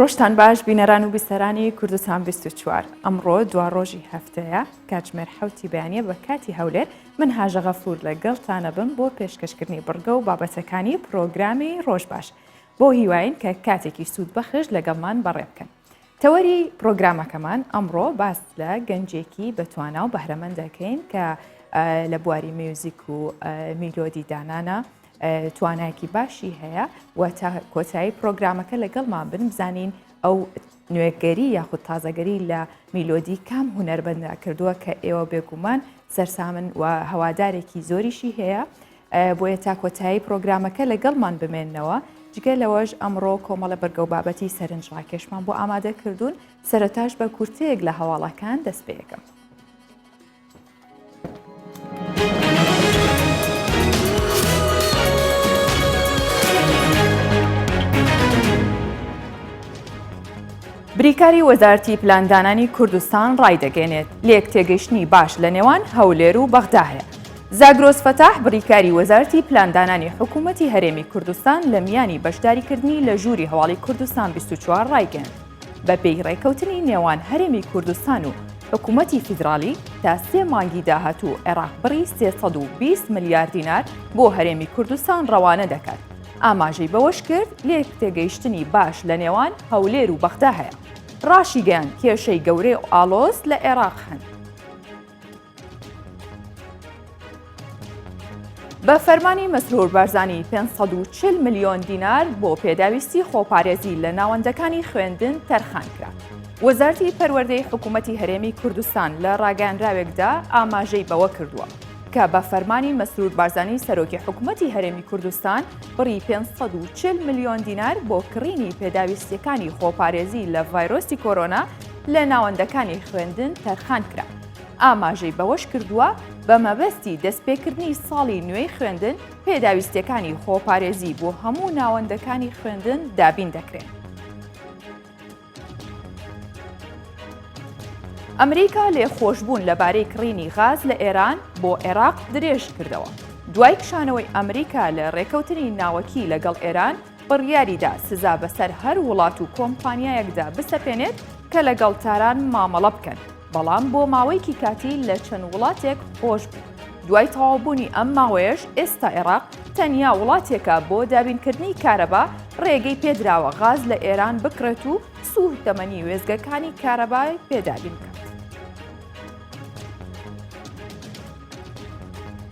ڕۆژتان باش بینەران و بیسەرانی کوردستان 24 ئەمڕۆ دوا ڕۆژی هەفتەیە کاتژمێر 7 بەیانیە بە کاتی هەولێر من هاژە غەفور لەگەڵتانە بم بۆ پێشکەشکردنی بڕگە و بابەتەکانی پرۆگرامی ڕۆژ باش بۆ هیواین کە کاتێکی سوود بەخش لەگەڵمان بەڕێ بکەن. تەوەری پرۆگرامەکەمان ئەمڕۆ باس لە گەنجێکی بەتوانا و بەهرەمەند دەکەین کە لە بواری میوزیک و میلۆدی دانانە توانایەکی باشی هەیە و تا کۆتایی پرۆگرامەکە لەگەڵمان بن بزانین ئەو نوێگەری یاخود تازەگەری لە میلۆدی کام هونەربەندا کردووە کە ئێوە بێگومان سەرسامن و هەوادارێکی زۆریشی هەیە بۆیە تا کۆتایی پرۆگرامەکە لەگەڵمان بمێننەوە. جگە لەوەش ئەمڕۆ کۆمەڵە بەرگە و بابەتی سەرنجڕاکێشمان بۆ ئامادە کردوون سەرەتاش بە کورتەیەک لە هەواڵەکان دەست پێ یەکەم. بریکاری وەزارەتی پلاندانانی کوردستان ڕایدەگەێنێت لێک تێگەیشتنی باش لە نێوان هەولێر و بەغدا هەیە. زاگرۆس فەتاح بریکاری وەزارەتی پلاندانانی حکوومەتی هەرێمی کوردستان لە میانی بەشداریکردنی لە ژووری هەواڵی کوردستان 24 ڕایگەن بە پێی ڕێکەوتنی نێوان هەرێمی کوردستان و حکوومەتی فیدرالی تا 3 مانگی داهاتوو عێراق بڕی 320 ملیار دینار بۆ هەرێمی کوردستان ڕەوانە دەکات. ئاماژەی بەوەش کرد لێک تێگەیشتنی باش لە نێوان هەولێر و بەغدا هەیە. ڕاشی گەیان کێشەی گەورەی و ئالۆز لە عێراق هەن. بە فەرمانی مەسرور بارزانی 540 ملیۆن دینار بۆ پێداویستی خۆپارێزی لە ناوەندەکانی خوێندن تەرخان کرا. وەزارەتی پەروەردەی حکوومەتی هەرێمی کوردستان لە ڕاگەیاندراوێکدا ئاماژەی بەوە کردووە کە بە فەرمانی مەسرور بارزانی سەرۆکی حکوومەتی هەرێمی کوردستان بڕی 540 ملیۆن دینار بۆ کڕینی پێداویستیەکانی خۆپارێزی لە ڤایرۆسی کۆرۆنا لە ناوەندەکانی خوێندن تەرخان کرا. ئاماژەی بەوەش کردووە بە مەبەستی دەستپێکردنی ساڵی نوێی خوێندن پێداویستیەکانی خۆپارێزی بۆ هەموو ناوەندەکانی خوێندن دابین دەکرێن. ئەمریکا لێخۆشبوون لەبارەی کڕینی غاز لە ئێران بۆ عێراق درێژ کردەوە. دوای کشانەوەی ئەمریکا لە ڕێکەوتنی ناوەکی لەگەڵ ئێران بڕیاریدا سزا بەسەر هەر وڵات و کۆمپانیایەکدا بسەپێنێت کە لەگەڵ تاران مامەڵە بکەن، بەڵام بۆ ماوەیەکی کاتی لە چەند وڵاتێک خۆش بوو. دوای تەواوبوونی ئەم ماوەیەش ئێستا عێراق تەنیا وڵاتێکە بۆ دابینکردنی کارەبا ڕێگەی پێدراوە غاز لە ئێران بکرێت و سوود تەمەنی وێزگەکانی کارەبای پێدابین بکات.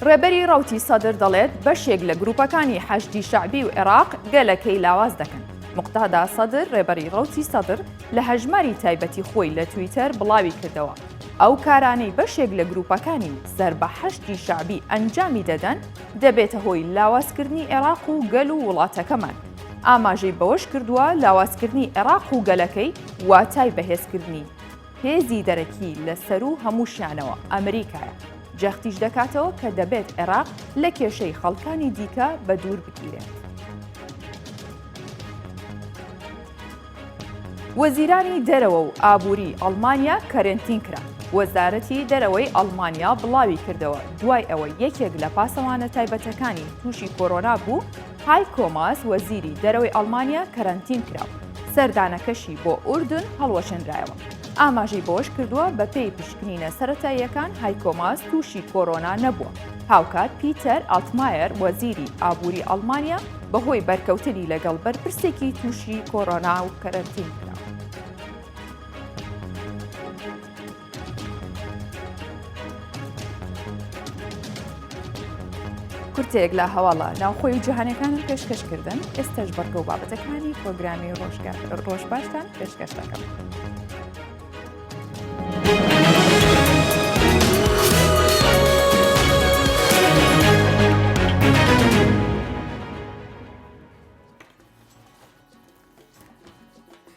ڕێبەری ڕەوتی سەدر دەڵێت بەشێک لە گروپەکانی حەشدی شەعبی و عێراق گەلەکەی لاواز دەکەن. مقتادا سەدر ڕێبەری ڕەوتی سەدر لە هەژماری تایبەتی خۆی لە تویتەر بڵاوی کردەوە ئەو کارانەی بەشێک لە گروپەکانی سەر بە حەشدی شەعبی ئەنجامی دەدەن دەبێتە هۆی لاوازکردنی عێراق و گەل و وڵاتەکەمان. ئاماژەی بەوەش کردووە لاوازکردنی عێراق و گەلەکەی واتای بەهێزکردنی هێزی دەرەکی لەسەر و هەمووشیانەوە ئەمریکایە. جەختیش دەکاتەوە کە دەبێت عێراق لە کێشەی خەڵکانی دیکە بە دوور بگیرێت. وەزیرانی دەرەوە و ئابووری ئەڵمانیا کەرنتین کرا. وەزارەتی دەرەوەی ئەڵمانیا بڵاوی کردەوە دوای ئەوە یەکێک لە پاسەوانە تایبەتەکانی تووشی کۆرۆنا بوو. هایکۆ ماس وەزیری دەرەوەی ئەڵمانیا کەرنتین کراوە. سەردانەکەشی بۆ ئوردن هەڵوەشێنرایەوە. ئاماژەی بۆش کردووە بە پێی پشکنینە سەرەتاییەکان هایکۆ ماس تووشی کۆرۆنا نەبووە. هاوکات پیتەر ئالتمایر وەزیری ئابووری ئەڵمانیا بەهۆی بەرکەوتنی لەگەڵ بەرپرسێکی تووشی کۆرۆنا و کەرنتین کراوە. کورتێک لە هەواڵە ناوخۆی جیهانیەکانم پێشکەشکردن ئێستاش بەرگە و بابەتەکانی پرۆگرامی ڕۆژ باشتان پێشکەش دەکەم.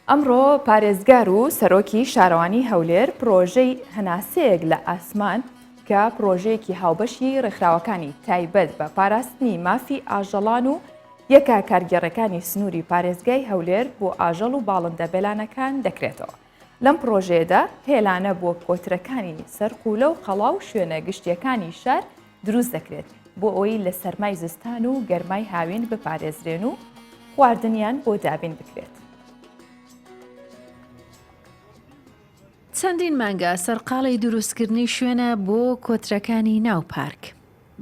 ئەمڕۆ پارێزگار و سەرۆکی شارەوانی هەولێر پرۆژەی هەناسەیەک لە ئاسمان کە پرۆژەیەکی هاوبەشی ڕێکخراوەکانی تایبەت بە پاراستنی مافی ئاژەڵان و یەکە کارگێڕەکانی سنووری پارێزگای هەولێر بۆ ئاژەڵ و باڵندە بێلانەکان دەکرێتەوە. لەم پرۆژەیەدا هێلانە بۆ کۆترەکانی سەرقولە و قەڵا و شوێنە گشتیەکانی شار دروست دەکرێت بۆ ئەوەی لە سەرمای زستان و گەرمای هاوین بپارێزرێن و خواردنیان بۆ دابین بکرێت. چەندین مانگە سەرقاڵی دروستکردنی شوێنە بۆ کۆترەکانی ناو پارک.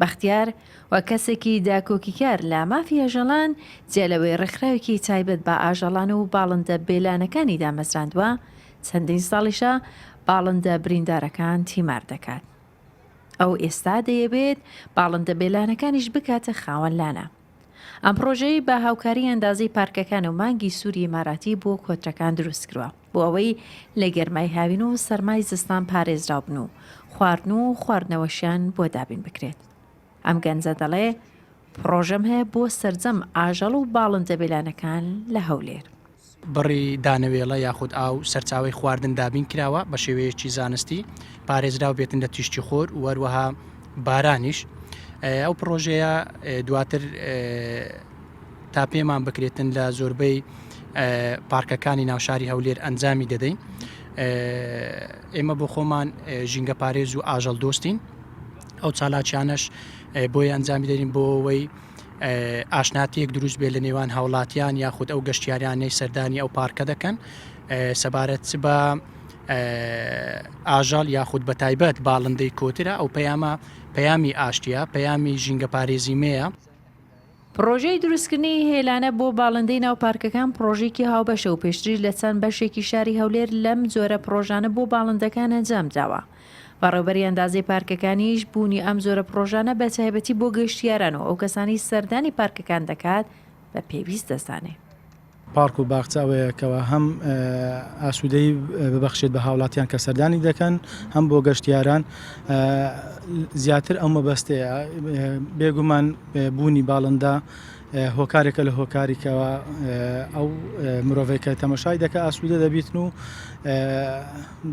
بەختیار و کەسێکی داکۆکیکار لە مافی ئاژەڵان جێلەوەی ڕێکخراوێکی تایبەت بە ئاژەڵان و باڵندە بێلانەکانی دامەزراندووە چەندین ساڵیشە باڵندە بریندارەکان تیمار دەکات. ئەو ئێستا دەیەوێت باڵندە بێلانەکانیش بکاتە خاوەنلانە. ئەم پرۆژەی بە هاوکاری ئەندازەی پارکەکان و مانگی سووری ئیماراتی بۆ کۆترەکان دروست کردووە بۆ ئەوەی لە گەرمای هاوین و سەرمای زستان پارێزراو بن و خواردن و خواردنەوەشیان بۆ دابین بکرێت. ئەم گەنجە دەڵێ پرۆژەم هەیە بۆ سەرجەم ئاژەڵ و باڵندە بێلانەکان لە هەولێر. بڕی دانەوێڵە یاخود ئاو سەرچاوی خواردن دابین کراوە بە شێوەیەکی زانستی پارێزراو بێتن لە تیشتی خۆر وەروەها بارانیش. ئەو پرۆژەیە دواتر تا پێمان بکرێتن لە زۆربەی پارکەکانی ناوشاری هەولێر ئەنجامی دەدەین. ئێمە بۆ خۆمان ژینگە پارێز و ئاژەڵ دۆستین. ئەو چالاکیانەش بۆی ئەنجامی دەرین بۆ ئەوەی ئاشناتیەک دروست بێ لە نێوان هاوڵاتیان یاخود ئەو گەشتیاریانەی سەردانی ئەو پارکە دەکەن سەبارەت بە ئاژەڵ یاخود بە تایبەت باڵندەی کۆترە ئەو پەیامی ئاشتیە پەیامی ژینگە پارێزیمەیە. پرۆژەی دروستکردنی هێلانە بۆ باڵندەی ناو پارکەکان پرۆژێکی هاوبەشە و پێشتریش لە چەند بەشێکی شاری هەولێر لەم جۆرە پرۆژانە بۆ باڵندەکان ئەنجام داوە. بەڕێوەبەری ئەندازەی پارکەکانیش بوونی ئەم زۆرە پرۆژانە بە تایبەتی بۆ گەشتیاران و ئەو کەسانی سەردانی پارکەکان دەکات بە پێویست دەزانێت. پارک و باخچاوەیەکەوە هەم ئاسوودەی ببەخشێت بە هاوڵاتیان کە سەردانی دەکەن هەم بۆ گەشتیاران زیاتر ئەو مەبەستەیە بێگومان بوونی باڵندا هۆکارێکە لە هۆکاریکەوە ئەو مرۆڤێکە تەمەشای دەکە ئاسوودە دەبیتن و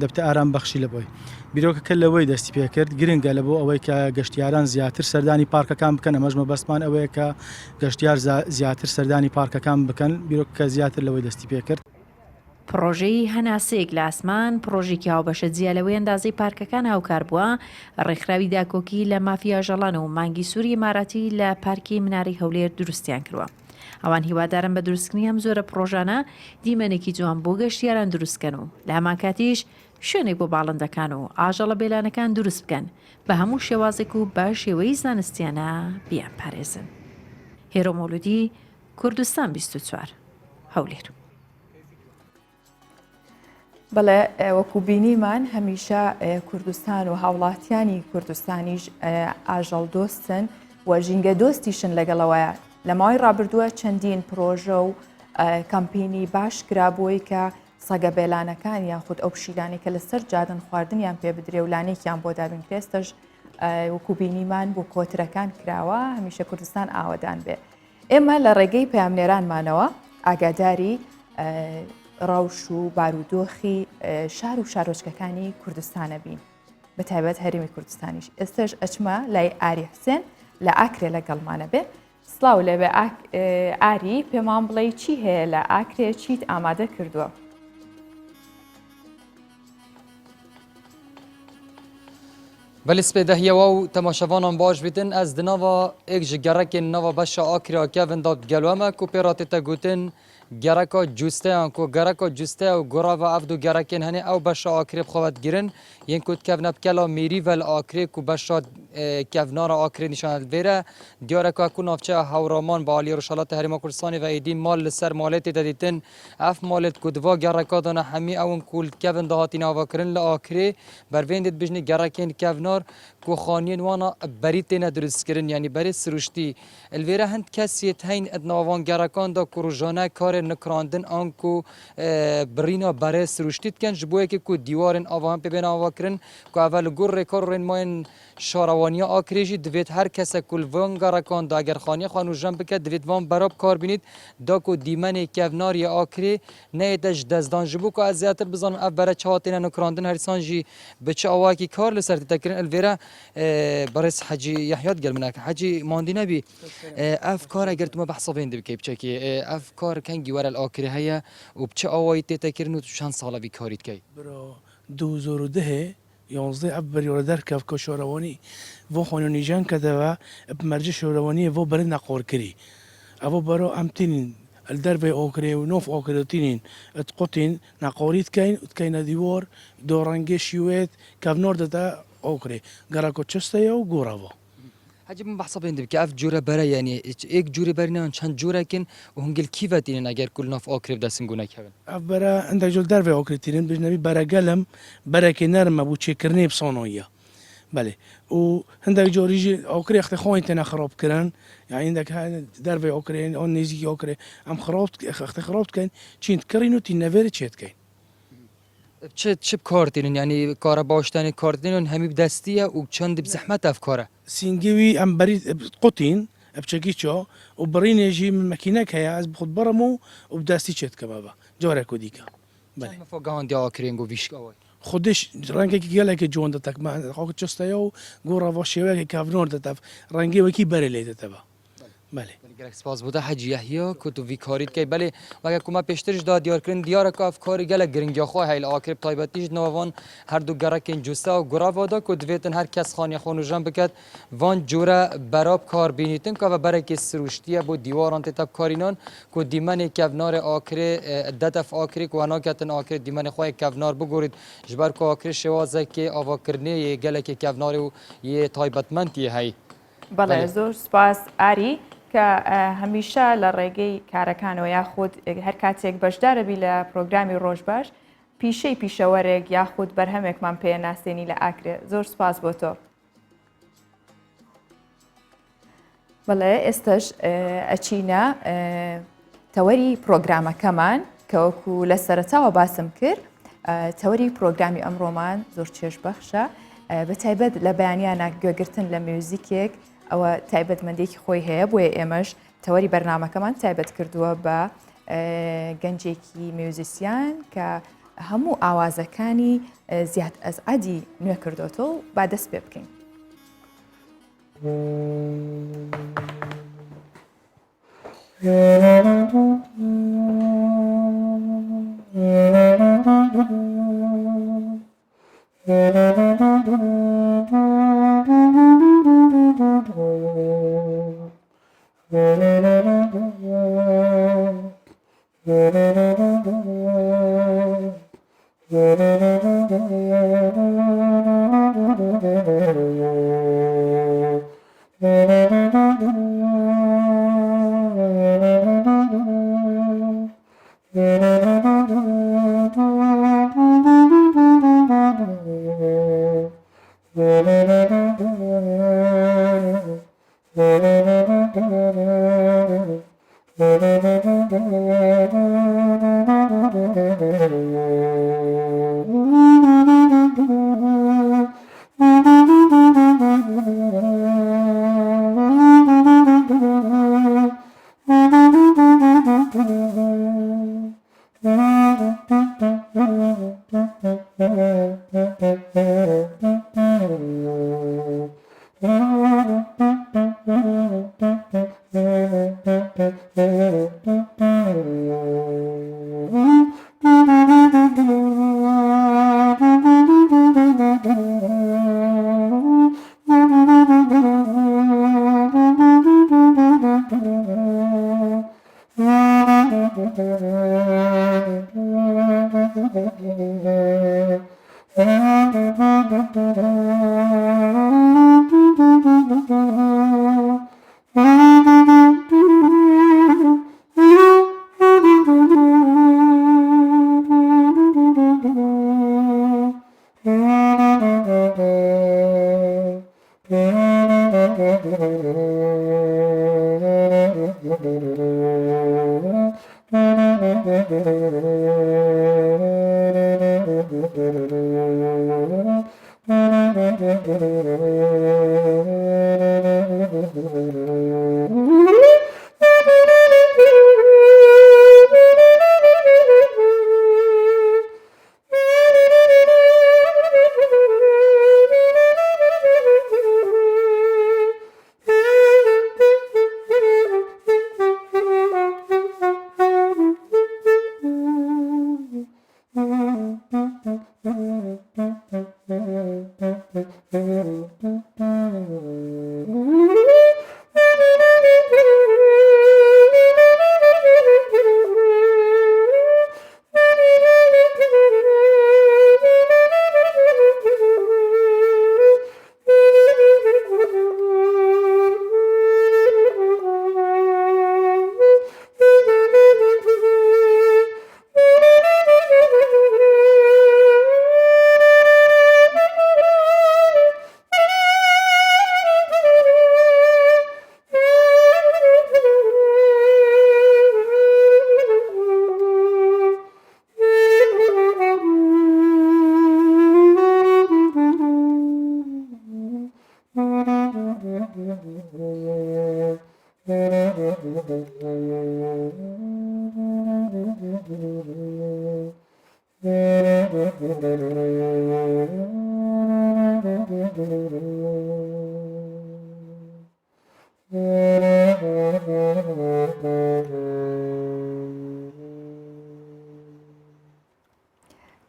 دەبتە ئارام بەخشی لە بۆی بیرۆکەکە لەوەی دەستی پێکرد گرنگە لە بۆ ئەوەی کە گەشتیاران زیاتر سەردانی پارکەکان بکەن ئەمەژمە بەسمان ئەوەیە کە گەشتیار زیاتر سەردانی پارکەکان بکەن بیرۆکەکە زیاتر لەوەی دەستی پێکرد. پرۆژەی هەناسەیەک لە ئاسمان پرۆژێکی هاوبەشە جیالەوەی ئەندازەی پارکەکان هاوکار بووە ڕێکخراوی داکۆکی لە مافی ئاژەڵان و مانگی سووری ئیماراتی لە پارکی مناری هەولێر دروستیان کردووە. ئەوان هیوادارن بە دروستکردنی ئەم زۆرە پرۆژانە دیمەنێکی جوان بۆ گەشتیاران دروستکەن و لە هەمان کاتیش شوێنێک بۆ باڵندەکان و ئاژەڵە بێلانەکان دروست بکەن بە هەموو شێوازێک و بە شێوەی زانستیانە بیان پارێزن. هێرۆ مەولودی کوردستان 24 هەولێر. بەڵێ وەکو بینیمان هەمیشە کوردستان و هاوڵاتیانی کوردستانیش ئاژەڵ دۆستن و ژینگە دۆستیشن لەگەڵەوەیە. لە ماوەی ڕابردووە چەندین پرۆژە و کەمپینی باش کرابووی کە سەگە بێلانەکان یاخود ئەو پشیلانی کە لەسەر جادن خواردنیان پێ بدرێ و لانێکیان بۆ دابین کرێستەش وەکو بینیمان بۆ کۆترەکان کراوە هەمیشە کوردستان ئاوەدان بێ. ئێمە لە ڕێگەی پەیامنێرانمانەوە ئاگاداری ڕەوش و بارودۆخی شار و شارۆچکەکانی کوردستانە بین بە تایبەت هەرێمی کوردستانیش. ئێستش ئەچمە لای ئاری حسێن لە ئاکرێ لەگەڵمانە بێ. سڵاو لەبێ ئاری پێمان بڵێ چی هەیە لە ئاکرێ چیت ئامادە کردووە؟ بەلی سپێدەهیەوە و تەماشەوانان باش بیتن ئەس دناوە ئێک ji gerekên nava beşa Akirê kevin da gelweme ku pê ratê gotin gereka cûsteyan ku gereka cûsteya û gorava ev du gerekên henê ew beşa Akirê bixwe girin yên ku dikevne kela Mîrîvel Akirê ku beşa kevnara Akirê nîşan vêre diyareka ku navçeya Hewraman bi aliyê Rojhilatê Herêma Kurdistanê ve êdî mal li ser malêtê de dîtin ev malêt ku diva gereka dana hemî ewin ku kevin da hatîne avakirin li Akirê bervên dê dibêjne gerekên kevnar ku xaniyên wana berî têne duristkirin yanî berê siruştî li vêre hind kesiyê heyn ed navan gerekan da ku rojane karê nikrandin an ku birîna berê siruştî dikin ji bo yekê ku dîwarên avan pê bêne avakirin ku ev li gor rêkarên mayên şarawaniya Akirê jî divêt her kesek ku li van gerekan da eger xaniya xwe nûjen bike divêt van berab kar bînît da ku dîmenê kevnariya Akirê neyê ji dezdan ji bo ku ez zêtir bizanim ev bere çi hatîne nikrandin herîsan jî bi çi awakî kar li ser tê kirin li vêre برس حجي يحيى قال منك حجي ماندي نبي افكار اگر تو بحسابين دبي كيبچكي افكار كانجي ورا الاخره هي وبچ اوي تتكرن وشان سالا بكاريت كي برو 2010 11 عبر يردر كف كشورواني و خانوني جان كذا بمرج شورواني و برنا قور كري ابو برو امتين الدربي أوكري ونوف أوكري تينين تقطين ناقوريت كاين وتكاين ديور دورانجي شيوات كافنور دتا أوكري جراكو تشستيا وجورافا حاجة من بحسب عندي بكيف جورا برا يعني إيك جوري برنا شان جورا كن وهنقل كيف تينين أجر كلنا في أوكري بدأ سنجونا كمان برا عندك جول دربي أوكري تينين بجنبي برا قلم برا كنار ما بوتشكرني بصونوية بله وعندك جوريجي أوكري أختي خوين تنا خراب كران يعني عندك هاي دربي أوكري أو نيزي أوكري أم خرابت أختي خرابت كان تشين تكرينو تنافير تشيت كان چه کارتین یعنی کار باشتنی کارتین همی بدستیه و چند بزحمت افکاره سینگوی ام برید قطین بچگیچو و برین یجی من مکینه که از بخود برمو و بدستی چت کبابا جوره کدیکا بله مفاگان دی آکرینگو ویشکاوی خودش رنگی که گله که جوان دتک ما خاک چستایو گورا واشیوه که کافنور دتف رنگی وکی بره لیت تبا بله گرک سپاس بوده حجی یحیی که تو وی کارید که بله و اگه کما پیشترش داد دیار کردن دیار که افکاری گله گرینگی خواه هیل آکریب تایبتیش نوان هر دو گرکین جوستا و گرا وادا که دویتن هر کس خانی خونو جنب بکد وان جوره براب کار بینیتن که و برای که سروشتیه بود دیواران تتاب کارینان که دیمن کفنار آکری دتف آکری که هنا کتن آکری دیمن خواه کفنار بگورید جبر که آکری شوازه که آوا کرنه گله که کفنار و یه تایبتمندی هی بەڵێ زۆر سپاس ئاری کە هەمیشە لە ڕێگەی کارەکانەوە یاخود هەر کاتێک بەشدارەبی لە پرۆگرامی ڕۆژ باش پیشەی پیشەوەرێک یاخود بەرهەمێکمان پێ ناسێنی لە ئاکرێ زۆر سپاس بۆ تۆ. بەڵێ ئێستش ئەچینە تەوەری پرۆگرامەکەمان کە وەکو لە سەرەتاوە باسم کرد تەوەری پرۆگرامی ئەمڕۆمان زۆر چێژبەخشە بە تایبەت لە بەیانیانە گوێگرتن لە میوزیکێک ئەوە تایبەتمەندێکی خۆی هەیە بۆیە ئێمەش تەوەری بەرنامەکەمان تایبەت کردووە بە گەنجێکی میوزیسیان کە هەموو ئاوازەکانی زیاد ئەزعادی نوێ کردوتەوە و با دەست پێ بکەین.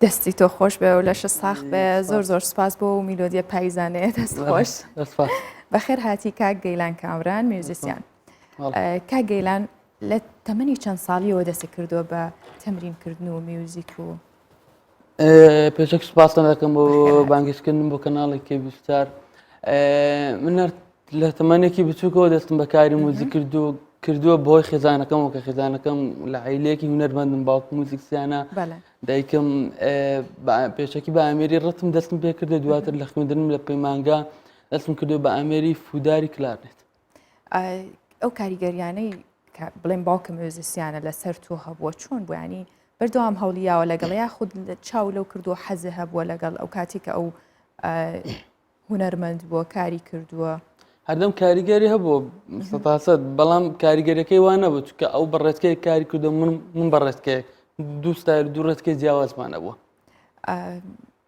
دەستی تۆ خۆش بێ و لەشە ساخ بێ زۆر سپاس بۆ و میلۆدیە پایزانەیە دەست خۆش بەخێر هاتی کاک گەیلان کامران میوزیسیان کاک گەیلان لە تەمەنی چەند ساڵیەوە دەستی کردووە بە تەمرینکردن و میوزیک و پێشک سپاسم دەکەم بۆ بانگشتکردن بۆ کەناڵێکی بیستار من لە تەمەنێکی بچووکەوە دەستم بەکاری موزیک کردووە بۆی خێزانەکەم و کە خێزانەکەم لە عیلەیەکی هونەرمەندم باوکم موزیکسیانە دایکم پێشەکی بە ئامێری ڕەتم دەستم پێ کردە دواتر لە خوێندنم لە پەیمانگا دەستم کردو بە ئامێری فوداری کلارنێت ئەو کاریگەریانەی بڵێن باوکم موزیسیانە لەسەر تۆ هەبووە چۆن بوو ینی بەردەوام هەوڵیاوە لەگەڵ یا خود چاو لەو کردووە حەزە هەبووە لەگەڵ ئەو کاتی کە ئەو هونەرمەند بووە کاری کردووە هەردەم کاریگەری هەبوو سەد بەڵام کاریگەریەکەی وان نەبوو چکە ئەو بەڕێزکەی کاری کردو من بەڕێزکەیەک دوو ستایل دوو ڕێزکەی جیاوازمان نەبووە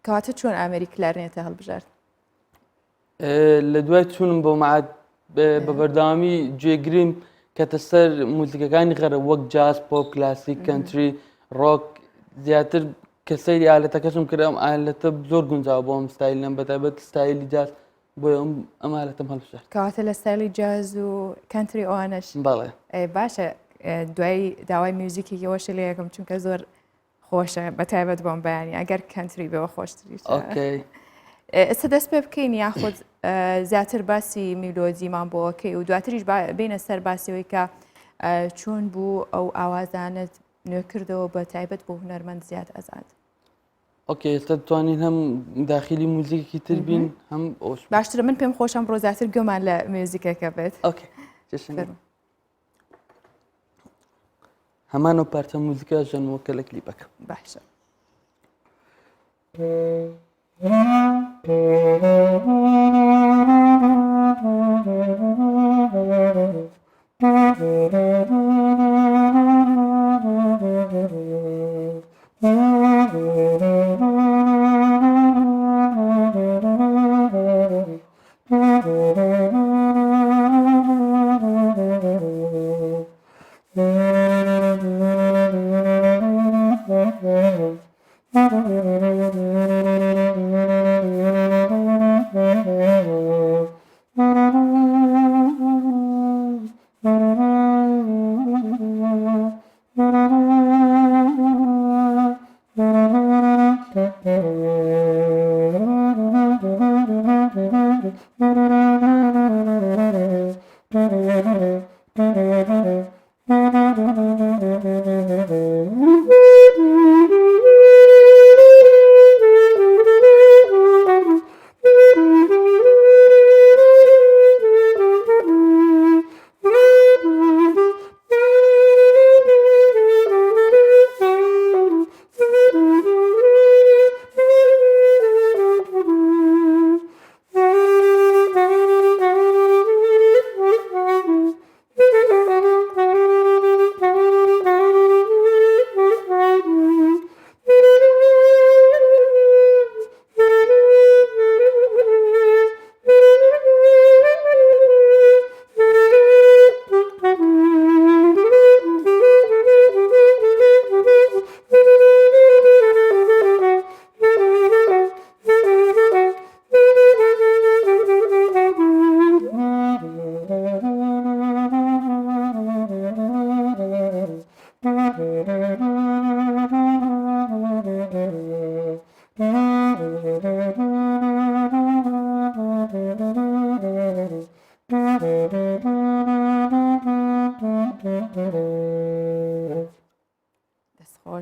کەواتە چۆن ئامێری کلارنێتە هەڵبژارد لە دوای چوونم بۆ معاد بە بەردەوامی گوێگریم کەتە سەر موزیکەکانی غەرە وەک جاز پۆپ کلاسیک کەنتری ڕۆک زیاتر کە سەیری ئالەتەکەشم کرد ئەم ئالەتە زۆر گونجاو بۆ ئەم ستایلم بەتایبەت ستایلی جاز بۆیە ئەم ئالەتەم هەڵبژارد کەواتە لە ستایلی جاز و کەنتری ئەوانەش بەڵێ باشە دوای داوای میوزیکی یەوەشە لە یەکەم چونکە زۆر خۆشە بەتایبەت بۆم بەیانی ئەگەر کەنتری بەوە خۆشتری ئێستا دەست پێ بکەین یاخود زیاتر باسی میلۆدیمان بۆەکەی و دواتریش بینە سەر باسیەوەی کە چۆن بوو ئەو ئاوازانت نوێکردەوە بە تایبەت بۆ هونەرمەند زیاد ئەزاد ئۆکێ ئێستا دەتوانین هەم داخلی موزیکی تر بین هەم باشترە من پێم خۆشم بڕۆ زیاتر گوێمان لە میوزیکەکە بێت هەمان و پارچە موزیکە ژەنمەوەکە لە کلیپەکە باشە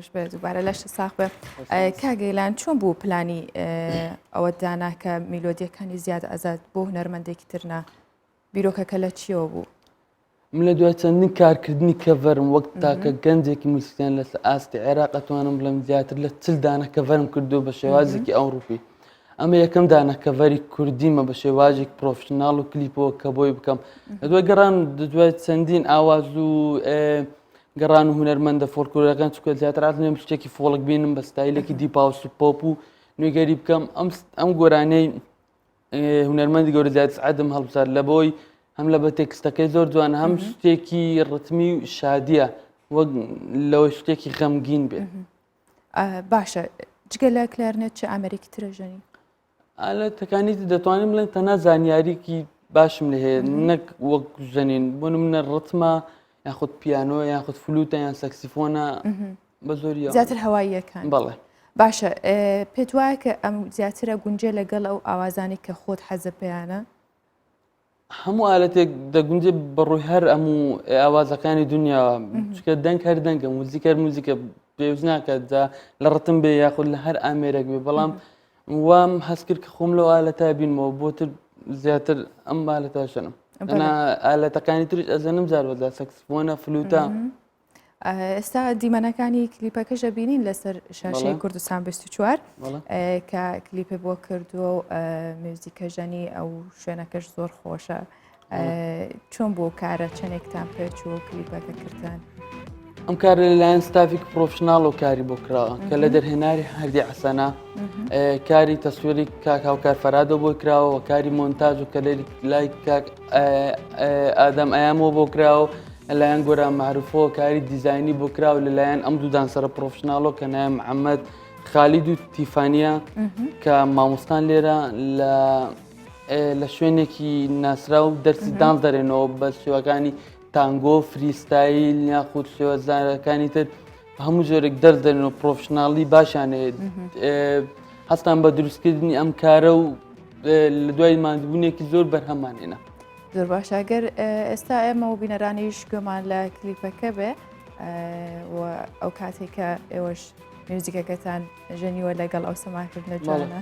خۆش بێ دووبارە لەش ساخ بێ کاگەیلان چۆن بوو پلانی ئەوە دانا کە میلۆدیەکانی زیاد ئازاد بۆ هونەرمەندێکی ترنا بیرۆکەکە لە چیەوە بوو؟ من لە دوای چەندین کارکردنی کەڤەرم وەک تاکە گەنجێکی موسیقیان لە ئاستی عێراق ئەتوانم بڵێم زیاتر لە 40 دانە کەڤەرم کردو بە شێوازێکی ئەوروپی. ئەمە یەکەم دانە کەڤەری کوردیمە بە شێوازێک پرۆفشناڵ و کلیپەوە کە بۆی بکەم. لە دوای گەڕان دوای چەندین ئاواز و گەڕان و هونەرمەندە فۆلکلۆرەکان چکە زیاتر ئازم شتێکی فۆڵک بینم بە ستایلێکی دیپا و سوپۆپ و نوێگەری بکەم ئەم گۆرانەی هونەرمەندی گەورە زیات سعادم هەڵبژار لە بۆی هەم لە بە تێکستەکەی زۆر جوان هەم شتێکی ڕتمی و شادیە وەک لەوەی شتێکی غەمگین بێت. باشە جگە لە کلارنێت چه ئامریکی ترەژەنی ئالەتەکانی دەتوانین بڵێن تەنها زانیاریکی باشم لێ هەیە نەک وەک ژەنین بۆ منە ڕتمە یاخود پیانۆ یاخود فلوتە یان سەکسیفۆنە بە زۆری زیاتر هەواییەکان بەڵێ باشە پێت وایە کە ئەم زیاترە گونجێ لەگەڵ ئەو ئاوازانی کە خۆت حەزە پێیانە هەموو ئالەتێک دەگونجێ بەڕووی هەر هەموو ئاوازەکانی دنیا چکە دەنگ هەر دەنگە موزیکەر موزیکە پێویست ناکات لە ڕتم بێ یاخود لە هەر ئامێرێک بێ بەڵام وام هەست کرد کە خۆم لەو ئالەتە بینمەوە بۆتر زیاتر ئەم ئالەتە شەنم ئالەتەکانی تریش ئەزەنم جاروە لە سەکسفۆنە فلوتە ئێستا دیمەنەکانی کلیپەکەش دەبینین لەسەر شاشەی کوردستان 24 کە کلیپێ بۆ کردووە و میوزیکە ژەنی ئەو شوێنەکەش زۆر خۆشە چۆن بۆ کارە چەندێکتان پێچوە کلیپەکە کردن ئەم کارە لەلایەن ستافێک پرۆفشناڵ و کاری بۆ کراوە کە لە دەرهێناری هەردی حەسەنە کاری تەسوێری کاک هاوکار فەرادە بۆ کراوە کاری مۆنتاژ و کەلێری لای کاک ئادەم ئەیامەوە بۆ کراوە لەلایەن گۆران معروفەوە کاری دیزاینی بۆ کراوە لەلایەن ئەم دوو دانسەرە پرۆفشناڵەوە کە نایە محەممەد خالید و تیفانیا کە مامۆستان لێرە لە شوێنێکی ناسرا و دەرسی دانس دەرێنەوە بە شێوەکانی تانگۆ فریستایل یاخود شێوەزارەکانی تر هەموو جۆرێک دەردێنەوە پرۆفشناڵی باشانێت هەستان بە دروستکردنی ئەم کارە و لە دوای ماندبوونێکی زۆر بەرهەمانێنە زۆر باشەگەر ئێستا ئێمە و بینەرانیش گوێمان لە کلیپەکە بێ ئەو کاتێککە ئێوەش میوزیکەکەتان ژەنیوە لەگەڵ ئەو سەماکردنە جوانە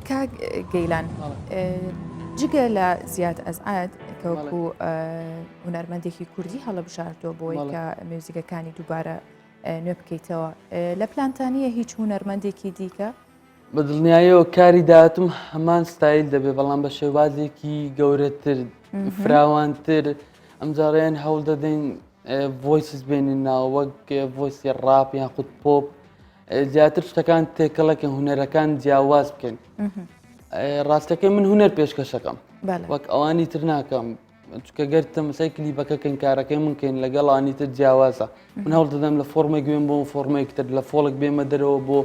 کاک گەیلان جگە لە زیاد ئەزعاد کەوەکو هونەرمەندێکی کوردی هەڵەبژاردووە بۆی کە میوزیکەکانی دووبارە نوێ بکەیتەوە لە پلانتانیە هیچ هونەرمەندێکی دیکە بە دڵنیاییەوە کاری داهاتم هەمان ستایل دەبێت بەڵام بە شێوازێکی گەورەتر فراوانتر ئەمجارەیان هەوڵ دەدەین ڤۆیسز بێنین ناو وەک ڤۆیسی ڕاپ یاخود پۆپ زیاتر شتەکان تێکەڵەکە هونەرەکان جیاواز بکەین ڕاستەکەی من هونەر پێشکەشەکەم وەک ئەوانی تر ناکەم چکە گەرتە مەسای کلیپەکەکەین کارەکەی منکەین لەگەڵ ئەوانی تر جیاوازە من هەوڵ دەدەم لە فۆرمێک بێن بۆ فۆرمێکتر لە فۆڵک بێمە دەرەوە بۆ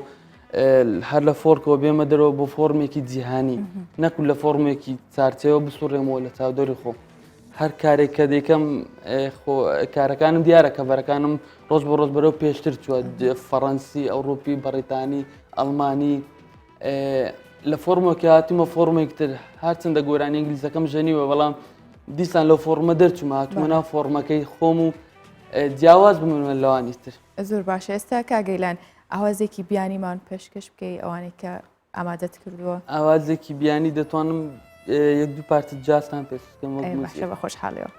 هەر لە فۆرکەوە بێمە دەرەوە بۆ فۆرمێکی جیهانی نەکو لە فۆرمێکی چارچەوە بسوڕێمەوە لە چاودۆری خۆ هەر کارێک کە دەیکەم کارەکانم دیارە کەڤەرەکانم ڕۆژ بە ڕۆژ بەرەو پێشتر چووە فەڕەنسی ئەوروپی بەریتانی ئەڵمانی لە فۆرمۆکی هاتوومە فۆرمێکتر هەرچەندە گۆرانی ئینگلیزەکەم ژەنیوە بەڵام دیسان لەو فۆرمە دەرچوومە هاتوومە ناو فۆرمەکەی خۆم و جیاواز بمونە لەوانی تر زۆر باشە ئێستا کاگەیلان ئاوازێکی بیانیمان پێشکەش بکەی ئەوانەی کە ئامادەت کردووە ئاوازێکی بیانی دەتوانم یەک دوو پارچە جاستان پێشکەم باشە بە خۆشحاڵیەوە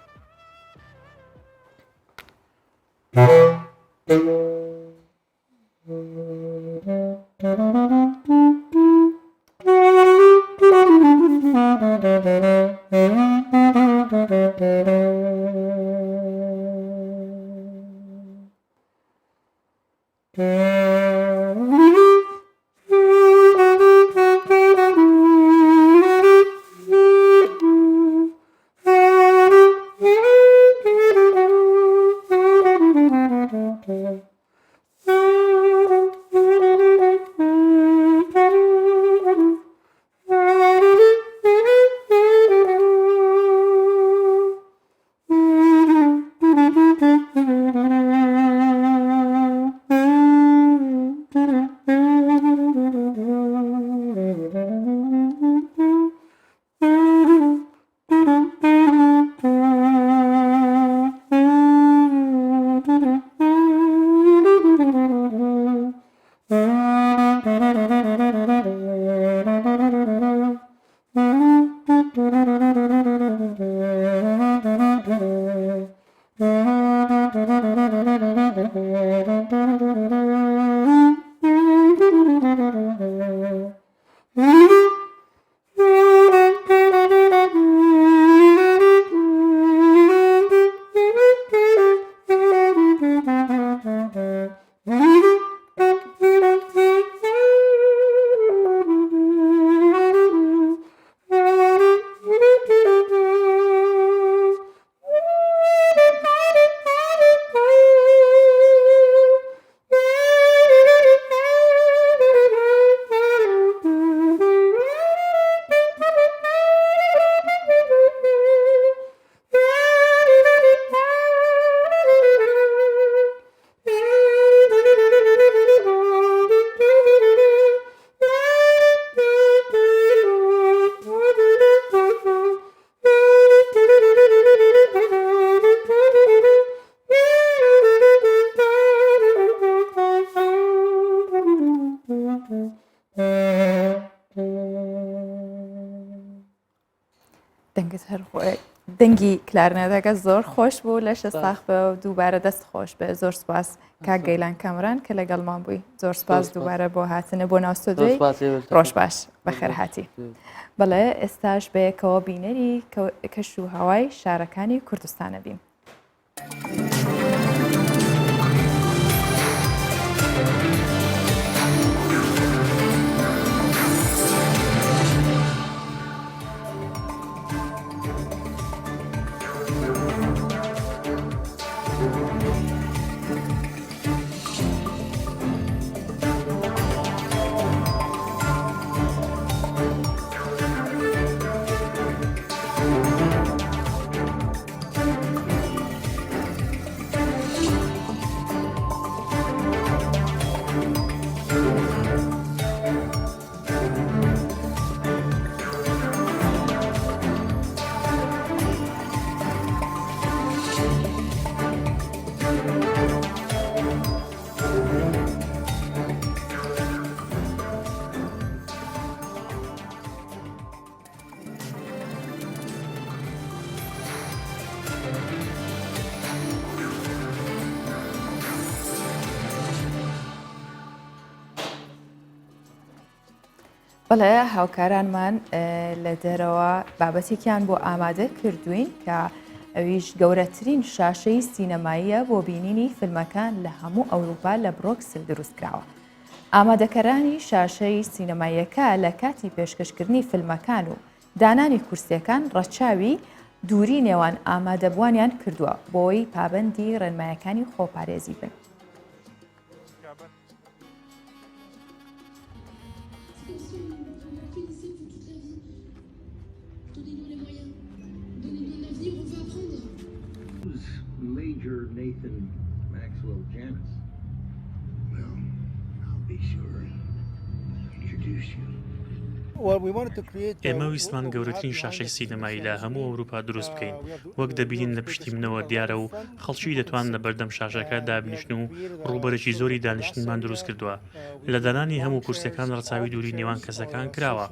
دەنگت هەر دەنگی کلارنەدەگە زۆر خۆش بوو لە شەستاخ بە و دووبارە دەست خۆش بە زۆر سپاس کاک گەیلان کەمران کە لەگەڵمان بووی زۆر سپاس دووبارە بۆ هاتنە بۆ ناوستۆدوی ڕۆژ باش بەخێر هاتی بەڵێ ئێستاش بەیەکەوە بینەری کەش و هەوای شارەکانی کوردستانە بین. بەڵێ هاوکارانمان لە دەرەوە بابەتێکیان بۆ ئامادە کردوین کە ئەویش گەورەترین شاشەی سینەماییە بۆ بینینی فیلمەکان لە هەموو ئەوروپا لە برۆکسل دروستکراوە. ئامادەکەرانی شاشەی سینەماییەکە لە کاتی پێشکەشکردنی فیلمەکان و دانانی کورسیەکان ڕەچاوی دووری نێوان ئامادەبوانیان کردووە بۆی پابەندی ڕێنمایەکانی خۆپارێزی بن. Major Nathan Maxwell Janus. Well, I'll be sure to introduce you. ئێمە ویستمان گەورەترین شاشەی سینەمایی لە هەموو ئەوروپا دروست بکەین وەک دەبینین لە پشتی منەوە دیارە و خەڵکی دەتوان لە بەردەم شاشەکە دابنیشن و ڕووبەرێکی زۆری دانیشتنمان دروست کردووە لە دانانی هەموو کورسەکان ڕەچاوی دووری نێوان کەسەکان کراوە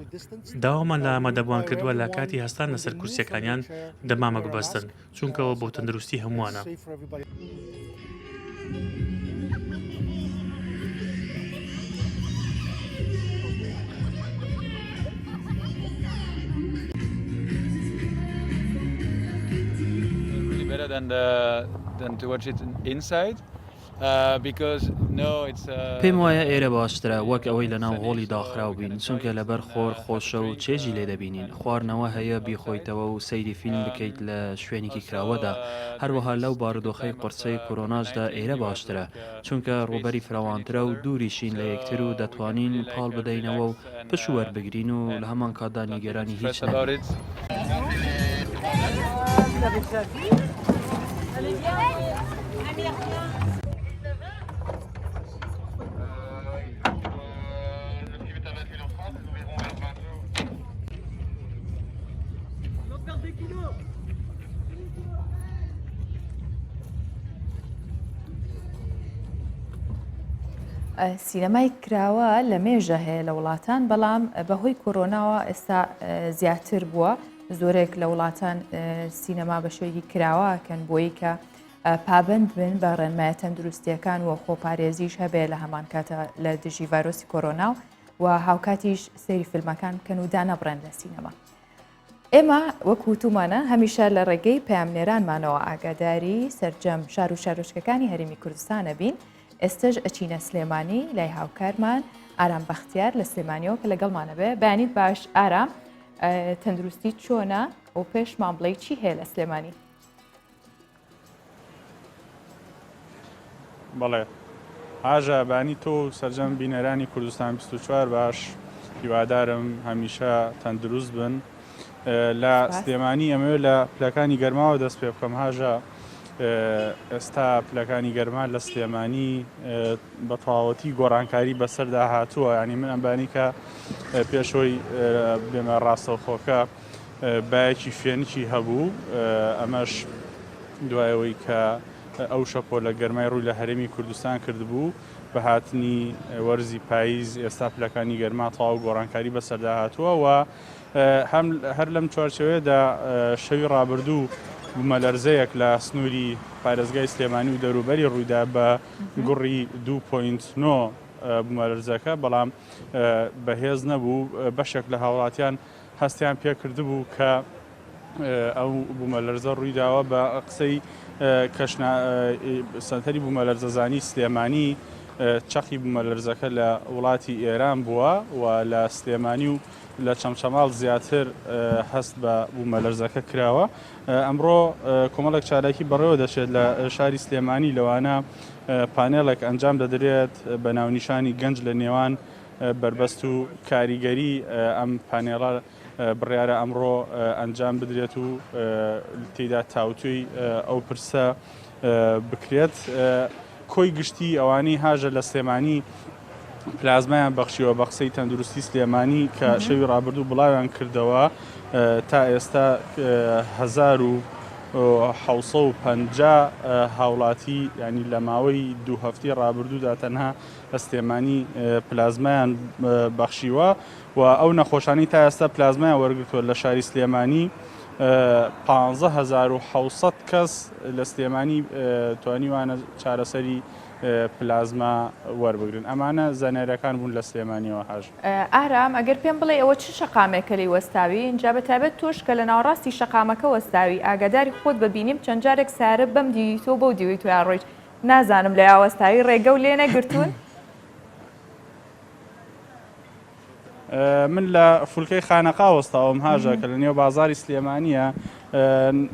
داوامان لە ئامادەبوان کردووە لە کاتی هەستان لەسەر کورسیەکانیان دەمامەک بەستن چونکەوە بۆ تەندروستی هەمووانە. Than to watch it inside because no it's پێم وایە ئێرە باشترە وەک ئەوەی لە ناو هۆڵی داخراو بین چونکە لەبەر خۆر خۆشە و چێژی لێ دەبینین خواردنەوە هەیە بیخۆیتەوە و سەیری فیلم بکەیت لە شوێنێکی کراوەدا هەروەها لەو بارودۆخەی قورسەی کۆرۆناشدا ئێرە باشترە چونکە ڕووبەری فراوانترە و دووریشین لە یەکتر و دەتوانین پاڵ بدەینەوە و پش وەربگرین و لە هەمان کاتدا نیگەرانی هیچ سینەمای کراوە لە مێژە هەیە لە وڵاتان بەڵام بەهۆی کۆرۆناوە ئێستا زیاتر بووە زۆرێک لە وڵاتان سینەما بە شێوەیەکی کراوەکەن بۆی کە پابند بن بە ڕێنمایە تەندروستیەکان و خۆپارێزیش هەبێ لە هەمان کاتە لە دژی ڤایرۆسی کۆرۆنا و هاوکاتیش سەیری فیلمەکان بکەن و دانەبڕێن لە سینەما. ئێمە وەک وتومانە هەمیشە لە ڕێگەی پامنێرانمانەوە ئاگاداری سەرجەم شار و شارۆچکەکانی هەرێمی کوردستانە بین. ئێستش ئەچینە سلێمانی لای هاوکارمان ئارام بەختیار لە سلێمانیەوە کە لەگەڵمانە بێ بەیانی باش ئارام تەندروستی چۆنە و پێشمان بڵێ چی هەیە لە سلێمانی؟ بەڵێ ئاژە بانی تۆ سەرجەم بینەرانی کوردستان 24 باش هیوادارم هەمیشە تەندروست بن لە سلێمانی ئەمەوێت لە پلەکانی گەرماوە دەست پێ بکەم هاژە ئێستا پلەکانی گەرما لە سلێمانی بە تەواوەتی گۆڕانکاری بەسەردا هاتووە ینی من ئەمبانی کە پێشەوەی بێمە ڕاستەوخۆکە بایەکی فێنکی هەبوو ئەمەش دوایەوەی کە ئەو شەپۆ لە گەرمای ڕووی لە هەرێمی کوردستان کردبوو بە هاتنی وەرزی پاییز ئێستا پلەکانی گەرما تەواو گۆڕانکاری بەسەردا هاتووە و هەر لەم چوارچەوەیەدا شەوی ڕابردوو بوومەلەرزەیەک لە سنووری پارێزگای سلێمانی و دەوروبەری ڕوویدا بە گوڕی 2.9 بوومەلەرزەکە، بەڵام بەهێز نەبوو. بەشێک لە هاوڵاتیان هەستیان پێکردبوو کە ئەو بوومەلەرزە ڕوویداوە بە قسەی سەنتەری بوومەلەرزەزانی سلێمانی چەقی بوومەلەرزەکە لە وڵاتی ئێران بووە و لە سلێمانی و لە چەمچەماڵ زیاتر هەست بە بوومەلەرزەکە کراوە. ئەمڕۆ کۆمەڵێک چالاکی بەڕێوە دەچێت لە شاری سلێمانی، لەوانە پانێڵێک ئەنجام دەدرێت بە ناونیشانی گەنج لە نێوان بربەست و کاریگەری ئەم پانێڵە بڕیارە ئەمڕۆ ئەنجام بدرێت و تێیدا تاوتوی ئەو پرسە بکرێت. کۆی گشتی ئەوانەی هاژە لە سلێمانی پلازمایان بەخشیەوە بە قسەی تەندروستی سلێمانی کە شەوی ڕابردوو بڵاویان کردەوە. تا ئێستا 1750 هاوڵاتی ینی لە ماوەی 2 هەفتەی ڕابردوودا تەنها لە سلێمانی پلازمایان بەخشیوە و ئەو نەخۆشانی تا ئێستا پلازمایان وەرگرتووە لە شاری سلێمانی. 15700 کەس لە سلێمانی توانیوانە چارەسەری پلازما وەربگرن. ئەمانە زانێرەکان بوون لە سلێمانیەوە هاژ. ئارام ئەگەر پێم بڵێ ئەوە چ شەقامێکە لی وەستاوی اینجا بەتابەت تۆش کە لە ناوڕاستی شەقامەکە وەستاوی ئاگاداری خۆت ببینیم چەند جارێک سارە بەم دیویتۆ بەو دیوی تویان ڕۆیت نازانم لە یاوەستاوی ڕێگە و لێ نەگرتوون. من لە فولکەی خانەقا وەستاوم هاژە کە لە نێو بازاری سلێمانیە.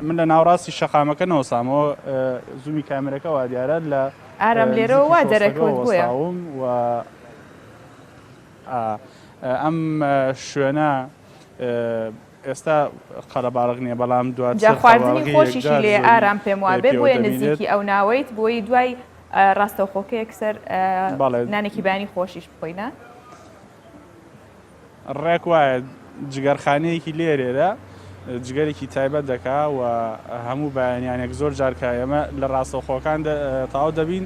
من لە ناوڕاستی شەقامەکە نەوەسامەوە زوومی کامێرەکە وا دیارە لە ئارام لێرەوە وا دەرەکەوت بووە و ئەم شوێنە ئێستا قەرەباڵغ نییە، بەڵام دواتر خواردنی خۆشیشی لێ ئارام پێم وابێ بۆیە نزیکی ئەو ناوەیت بۆی دوای ڕاستەوخۆکەیەک سەر نانێکی بانی خۆشیش بخۆینە. ڕێک وایە جگەرخانەیەکی لێرێدا جگەرێکی تایبەت دەکا و هەموو بەیانیانێک زۆر جارکە ئێمە لە ڕاستەوخۆکان تاو دەبین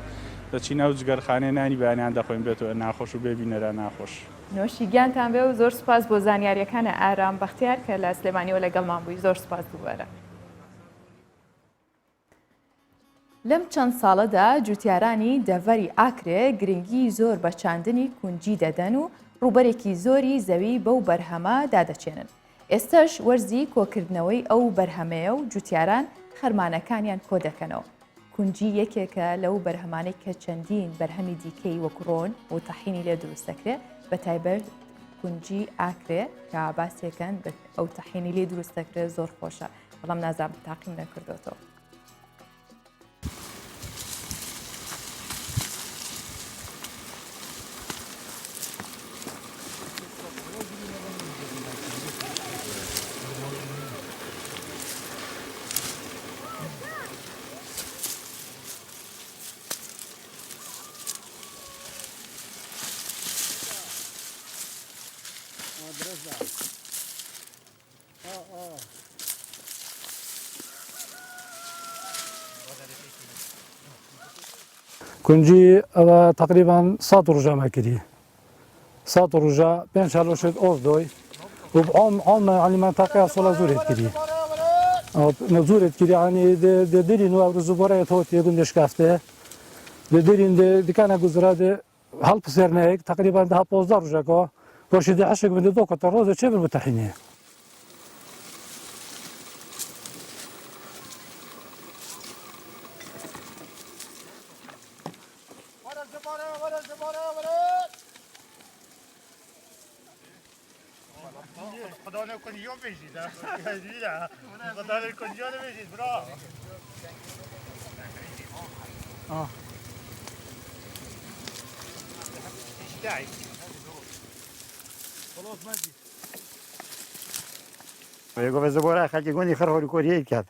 دەچینە و جگەرخانەی نانی بەیانیان دەخۆین بێتەوە ناخۆش و بێبینەرە ناخۆش. نۆشی گیانتان بێ و زۆر سوپاس بۆ زانیاریەکانە ئارام بەختیار کە لە سلێمانیەوە لەگەڵمان بووی. زۆر سوپاس دووبارە. لەم چەند ساڵەدا جوتیارانی دەڤەری ئاکرێ گرنگی زۆر بە چاندنی کونجی دەدەن و ڕووبەرێکی زۆری زەوی بەو بەرهەمە دادەچێنن. ئێستش وەرزی کۆکردنەوەی ئەو بەرهەمەیە و جوتیاران خەرمانەکانیان کۆ دەکەنەوە. کونجی یەکێکە لەو بەرهەمانەی کە چەندین بەرهەمی دیکەی وەکڕۆن و تەحینی لێ دروستەکرێت بە تایبەت کونجی ئاکرێ کە باسێکەن ئەو تەحینی لێ دروستەکرێت زۆر خۆشە، بەڵام نازانم تاقیم نەکردوێتەوە. کنجی ئەوە تقریبان 100 ڕۆژەمە کردی 100 ڕۆژە پێنج هەلۆشت ئۆف دۆی و عام ئەلیمانتاقەیە سۆڵە زۆرێت کردی زۆرێت کردی عنی دێرین و ڕزوبۆرەیە تۆ تێبن دەشکافتێ دێرین دیکانە گوزرادێ هەڵپسێرنەیەک تقریبان 15 ڕۆژەکە بۆشی دەعشێک بن دۆ کە ڕۆزە چێ بن بتەحینێ. گفت زبوره خاکی گونی خرخوری کوریه کرد.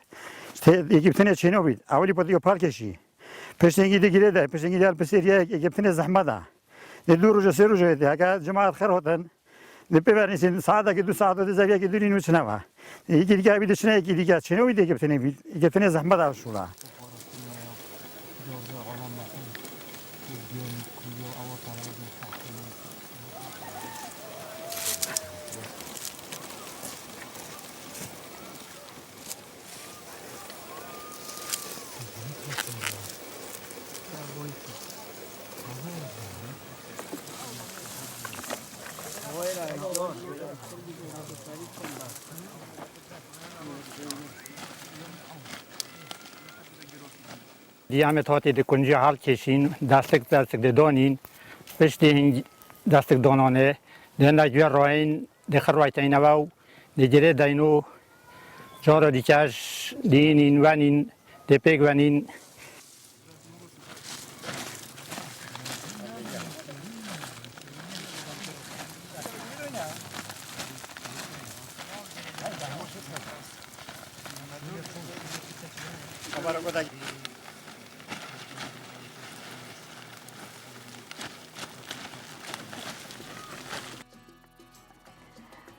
یکیبتنه چینو بید. اولی پدیو پارکشی. پشتینگی دیگری ده. پشتینگی دار پسیریه یکیبتنه زحمته. دو روز سه روز ده. اگه جماعت خر هستن. نپیورنیسین ساعته که 2 ساعت ده زاویه که دوری نوچ نوا. یکی دیگه بیاد چنه یکی دیگه چینو بید یکیبتنه بید. یکیبتنه زحمته شولا. دیامت هاتی د کنجی حال کشین دستک دانین پشتی هنگ دستک دانانه دهنده جوی راین دخر رایتین و دیگره دینو جارا دیکش دینین ونین دپیک ونین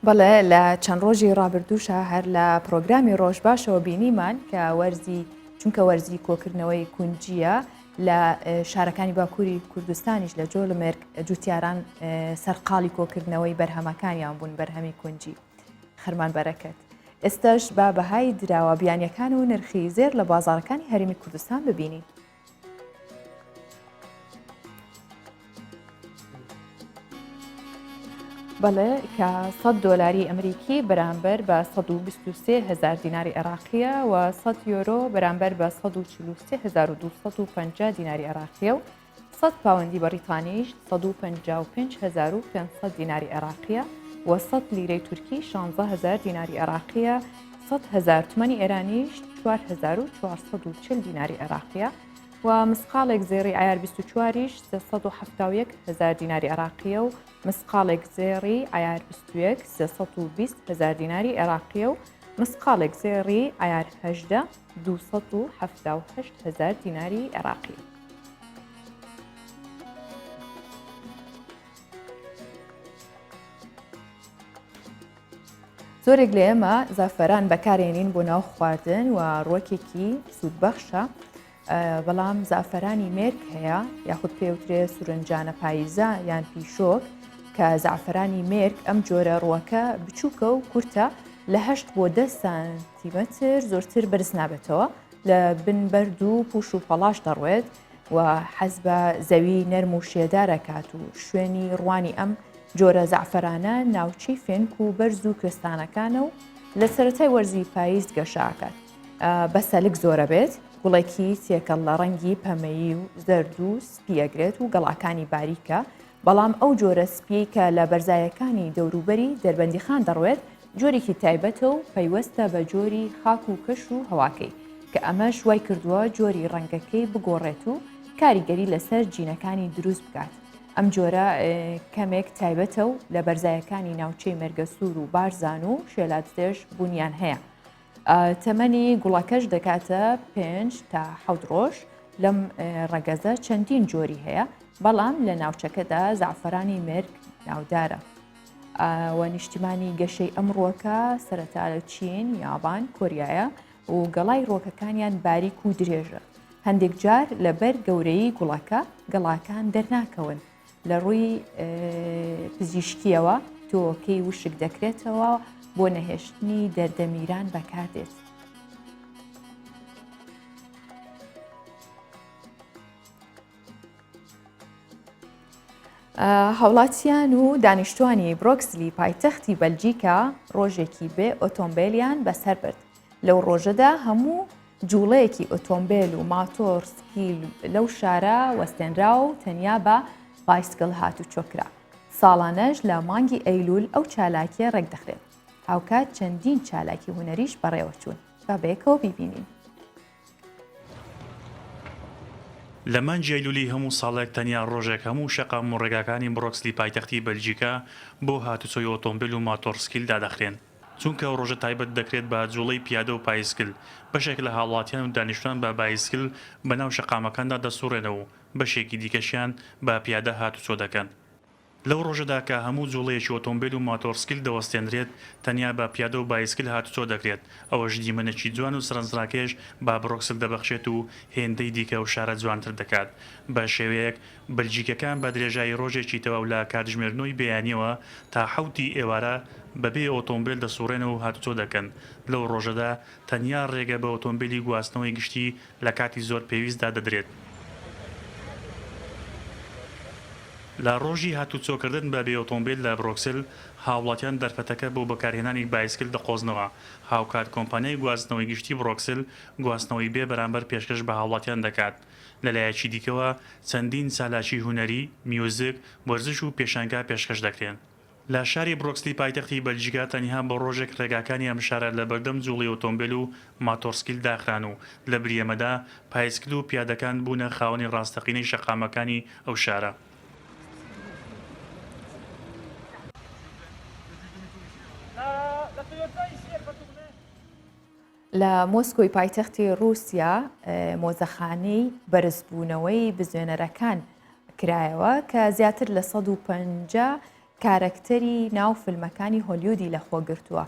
بەڵێ لە چەند ڕۆژی ڕابردووشە هەر لە پرۆگرامی ڕۆژ باشەوە بینیمان کە چونکە وەرزی کۆکردنەوەی کونجیە لە شارەکانی باکووری کوردستانیش لە جۆڵمێرگ جوتیاران سەرقاڵی کۆکردنەوەی بەرهەمەکانیان بوون بەرهەمی کونجی خەرمان بەرەکەت. ئێستش با بەهای دراوە بیانیەکان و نرخی زێر لە بازاڕەکانی هەرێمی کوردستان ببینین. بەڵێ کە 100 دۆلاری ئەمریکی بەرامبەر بە 123,000 دیناری عێراقیە و 100 یۆرۆ بەرامبەر بە 143,250 دیناری عێراقیە و 100 پاوەندی بەریتانیش 155,500 دیناری عێراقیە و 100 لیرەی تورکی 16,000 دیناری عێراقیە 100,000 تومانی ئێرانیش 4,440 دیناری عێراقیە و مسقالێک زێڕی ئایار 24ش 371,000 دیناری عێراقیە و مسقالێک زێڕی ئایار 21 320,000 دیناری عێراقیە و مسقالێک زێڕی ئایار 18 278,000 دیناری عێراقی. زۆرێک لە ئێمە زەفەران بەکارێنین بۆ ناو خواردن و ڕۆکێکی سوودبەخشە، بەڵام زعفەرانی مێرگ هەیە یاخود پێوترێ سورنجانە پاییزە یان پیشۆک کە زعفەرانی مێرگ ئەم جۆرە ڕووەکە بچووکە و کورتە لە 8 بۆ 10 سانتیمەتر زۆرتر بەرز نابێتەوە لە بن بەرد و پوش و پەڵاش دەڕوێت و حەز بە زەوی نەرم و شێدارەکات و شوێنی ڕوانی ئەم جۆرە زعفەرانە ناوچەی فێنک و بەرز و کرستانەکانە و لە سەرەتای وەرزی پاییز گەشاکات. بەسەلک زۆرە بێت، گوڵێکی تێکەڵ لە ڕەنگی پەمەیی و زەرد و سپیەگرێت و گەڵاکانی باریکە، بەڵام ئەو جۆرە سپی کە لە بەرزایەکانی دەوروبەری دەربەندیخان دەڕوێت جۆرێکی تایبەتە و پەیوەستە بە جۆری خاک و کەش و هەواکەی کە ئەمەش وای کردووە جۆری ڕەنگەکەی بگۆڕێت و کاریگەری لەسەر جینەکانی دروست بکات. ئەم جۆرە کەمێک تایبەتە و لە بەرزایەکانی ناوچەی مەرگەسوور و بارزان و شێلاتێش بوونیان هەیە. تەمەنی گوڵەکەش دەکاتە 5 تا 7 ڕۆژ. لەم ڕەگەزە چەندین جۆری هەیە، بەڵام لە ناوچەکەدا زعفەرانی مێرگ ناودارە. و نیشتیمانی گەشەی ئەم ڕووەکە سەرەتا لە چین، یابان، کۆریایە و گەڵای ڕۆکەکانیان باریک و درێژە. هەندێک جار لەبەر گەورەی گوڵەکە گەڵاکان دەرناکەون، لە ڕووی پزیشکیەوە تۆکەی وشک دەکرێتەوە بۆ نەهێشتنی دەردەمیران بەکاردێت. هاوڵاتیان و دانیشتوانی برۆکسلی پایتەختی بەلجیکا ڕۆژێکی بێ ئۆتۆمبیلیان بەسەر برد. لەو ڕۆژەدا هەموو جوڵەیەکی ئۆتۆمبیل و ماتۆر سکیل لەو شارە وەستێنرا و تەنیا بە بایسکل هاتو چۆکرا. ساڵانەش لە مانگی ئەیلول ئەو چالاکیە ڕێک دەخرێت. هاوکات چەندین چالاکی هوەریش بەڕێوە چوون. با بەیەکەوە بیبینین. لە مانگی ئەیلولی هەموو ساڵێک تەنیا ڕۆژێک هەموو شەقام و ڕێگاکانی برۆکسلی پایتەختی بەلجیکا بۆ هاتوچۆی ئۆتۆمبیل و ماتۆرسکیل دادەخرێن. چونکە ڕۆژە تایبەت دەکرێت بە جوڵەی پیادە و پایسکل. بەشێک لە هاوڵاتیان و دانیشتوان بە بایسکل بەناو شەقامەکاندا دەسوڕێنەوە و بەشێکی دیکەشیان بە پیادە هاتوچۆ دەکەن. لەو ڕۆژەدا کە هەموو جوڵەیەکی ئۆتۆمبیل و ماتۆرسکیل دەوەستێنرێت تەنیا بە پیادە و بایسکل هاتوچۆ دەکرێت. ئەوەش دیمەنێکی جوان و سەرنجڕاکێش با برۆکسل دەبەخشێت و هێندەی دیکە و شارە جوانتر دەکات. بە شێوەیەک بەلجیکەکان بە درێژایی ڕۆژێکی تەواو لە کاتژمێرنەوەی بەیانیەوە تا 7 ئێوارە بەبێ ئۆتۆمبیل دەسوڕێنەوە و هاتوچۆ دەکەن. لەو ڕۆژەدا تەنیا ڕێگە بە ئۆتۆمبیلی گواستنەوەی گشتی لە کاتی زۆر پێویستدا دەدرێت. لە ڕۆژی هاتوچۆکردن بە بێ ئۆتۆمبیل لە برۆکسل هاوڵاتیان دەرفەتەکە بۆ بەکارهێنانی بایسکل دەقۆزنەوە. هاوکات کۆمپانیای گواستنەوەی گشتی برۆکسل گواستنەوەی بێ بەرامبەر پێشکەش بە هاوڵاتیان دەکات. لەلایەکی دیکەوە چەندین سالاچی هوەری، میوزیک، وەرزش و پێشانگا پێشکەش دەکرێن. لە شاری برۆکسلی پایتەختی بەلژیکا تەنها بە ڕۆژێک ڕێگاکانی ئەم شارە لە بەردەم جوڵی ئۆتۆمبیل و ماتۆرسکیل داخران و لە بریەمەدا پایسکل و پیادەکان بوونە خاوەنی ڕاستەقینەی شەقامەکانی ئەو شارە. لە مۆسکۆی پایتەختی رووسیا مۆزەخانەی بەرزبوونەوەی بزوێنەرەکان کرایەوە کە زیاتر لە 150 کارەکتەری ناو فیلمەکانی هۆلیودی لەخۆگرتووە.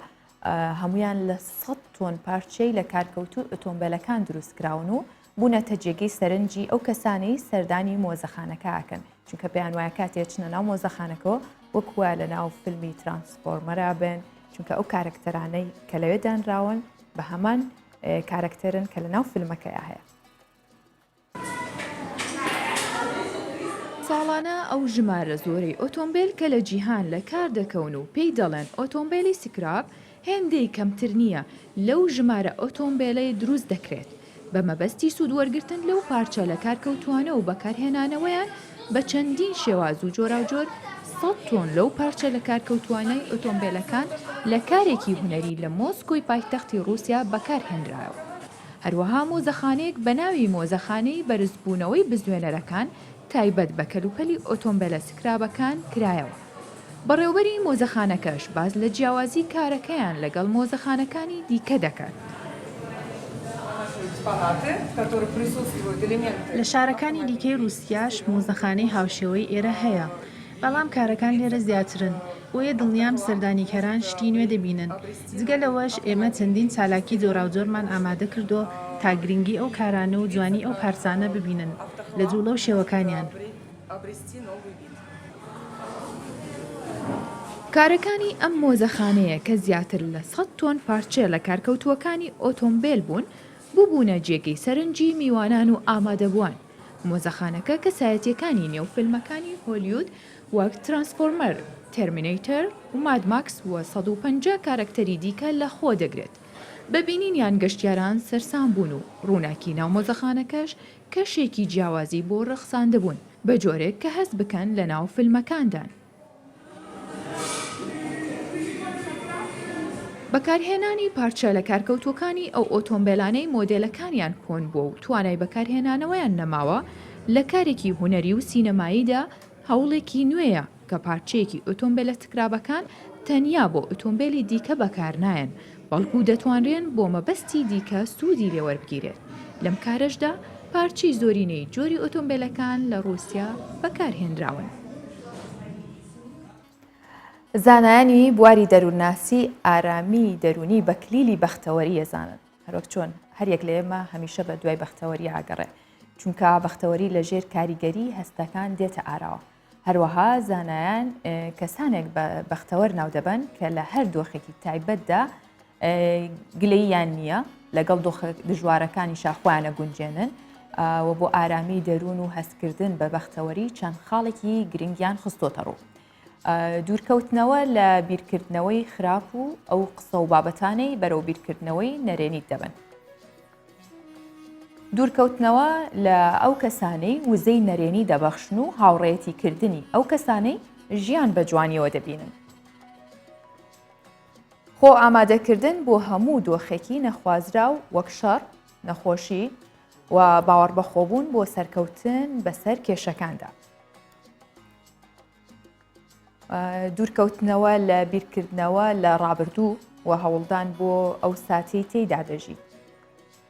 هەمویان لە 100 تۆن پارچەی لە کارکەوتوو ئۆتۆمبیلەکان دروستکراون و بوونەتە جێگەی سەرنجی ئەو کەسانەی سەردانی مۆزەخانەکە ئاکەن، چونکە پێیان وایە کاتێک چنە ناو مۆزەخانەکەەوە وەکوە لە ناو فیلمی ترانسفۆرمەرا بن، چونکە ئەو کارەکتەرانەی کە لەوێ دانراون بە هەمان کارەکتەرن کە لە ناو فیلمەکەیە هەیە. ساڵانە ئەو ژمارە زۆرەی ئۆتۆمبیل کە لە جیهان لە کار دەکەون و پێی دەڵێن ئۆتۆمبیلی سکراب هێندەی کەمتر نییە لەو ژمارە ئۆتۆمبیلەی دروست دەکرێت بە مەبەستی سوودوەرگرتن لەو پارچە لە کارکەوتوانە و بەکارهێنانەوەیان بە چەندین شێواز و جۆراوجۆر 100 تۆن لەو پارچە لە کارکەوتوانەی ئۆتۆمبیلەکان لە کارێکی هونەری لە مۆسکۆی پایتەختی رووسیا بەکارهێنرایەوە. هەروەها مۆزەخانەیەک بە ناوی مۆزەخانەی بەرزبوونەوەی بزوێنەرەکان تایبەت بە کەلوپەلی ئۆتۆمبیلە سکرابەکان کرایەوە. بەڕێوەبەری مۆزەخانەکەش باز لە جیاوازی کارەکەیان لەگەڵ مۆزەخانەکانی دیکە دەکات. لە شارەکانی دیکەی رووسیاش مۆزەخانەی هاوشێوەی ئێرە هەیە، بەڵام کارەکان لێرە زیاترن. وەیە دڵنیام سەردانیکەران شتی نوێ دەبینن. جگە لەوەش ئێمە چەندین چالاکی جۆراوجۆرمان ئامادە کردو تا گرنگی ئەو کارانە و جوانی ئەو پارچانە ببینن لە جوڵە و شێوەکانیان. کارەکانی ئەم مۆزەخانەیە کە زیاتر لە 100 تۆن پارچە لە کارکەوتووەکانی ئۆتۆمبیل بوون بووبوونە جێگەی سەرنجی میوانان و ئامادەبووان. مۆزەخانەکە کەسایەتیەکانی نێوفیلمەکانی هۆلیوود وەک ترانسفۆرمەر، تێرمینەیتەر و مادماکس وە 150 کارەکتەری دیکە لە خۆ دەگرێت. بەبینینیان گەشتیاران سەرسام بوون و ڕووناکی ناو مۆزەخانەکەش کەشێکی جیاوازی بۆ ڕەخساندەبوون بە جۆرێک کە هەست بکەن لە ناو فیلمەکاندان. بەکارهێنانی پارچە لە کارکەوتوەکانی ئەو ئۆتۆمبیلانەی مۆدێلەکانیان کۆن بووە و توانای بەکارهێنانەوەیان نەماوە لە کارێکی هونەری و سینەماییدا هەوڵێکی نوێیە کە پارچەیەکی ئۆتۆمبیلە سکرابەکان تەنیا بۆ ئۆتۆمبیلی دیکە بەکارنایەن، بەڵکو دەتوانرێن بۆ مەبەستی دیکە سوودی لێوەربگیرێت. لەم کارەشدا پارچەی زۆرینەی جۆری ئۆتۆمبیلەکان لە رووسیا بەکارهێنراون. زانایانی بواری دەروونناسی ئارامی دەرونی بە کلیلی بەختەوەری ئەزانن، هەروەک چۆن هەریەک لە ئێمە هەمیشە بە دوای بەختەوەری ئاگەڕێ، چونکە بەختەوەری لە ژێر کاریگەری هەستەکان دێتە ئاراوە. هەروەها زانایان کەسانێک بە بەختەوەر ناو دەبن کە لە هەر دۆخێکی تایبەتدا گلەییان نییە لەگەڵ دژوارەکانی شاخوایانە گونجێنن و بۆ ئارامی دەروون و هەستکردن بە بەختەوەری چەند خاڵێکی گرنگیان خستۆتە ڕوو. دوورکەوتنەوە لە بیرکردنەوەی خراپ و ئەو قسە و بابەتانەی بەرەو بیرکردنەوەی نەرێنیت دەبن. دوورکەوتنەوە لە ئەو کەسانەی وزەی نەرێنی دەبەخشن و هاوڕێتی کردنی ئەو کەسانەی ژیان بە جوانیەوە دەبینن. خۆ ئامادەکردن بۆ هەموو دۆخێکی نەخوازرا و وەک شەڕ، نەخۆشی و باوەڕ بەخۆبوون بۆ سەرکەوتن بەسەر کێشەکاندا. دوورکەوتنەوە لە بیرکردنەوە لە ڕابردوو و هەوڵدان بۆ ئەو ساتی تێیدا دەژیت.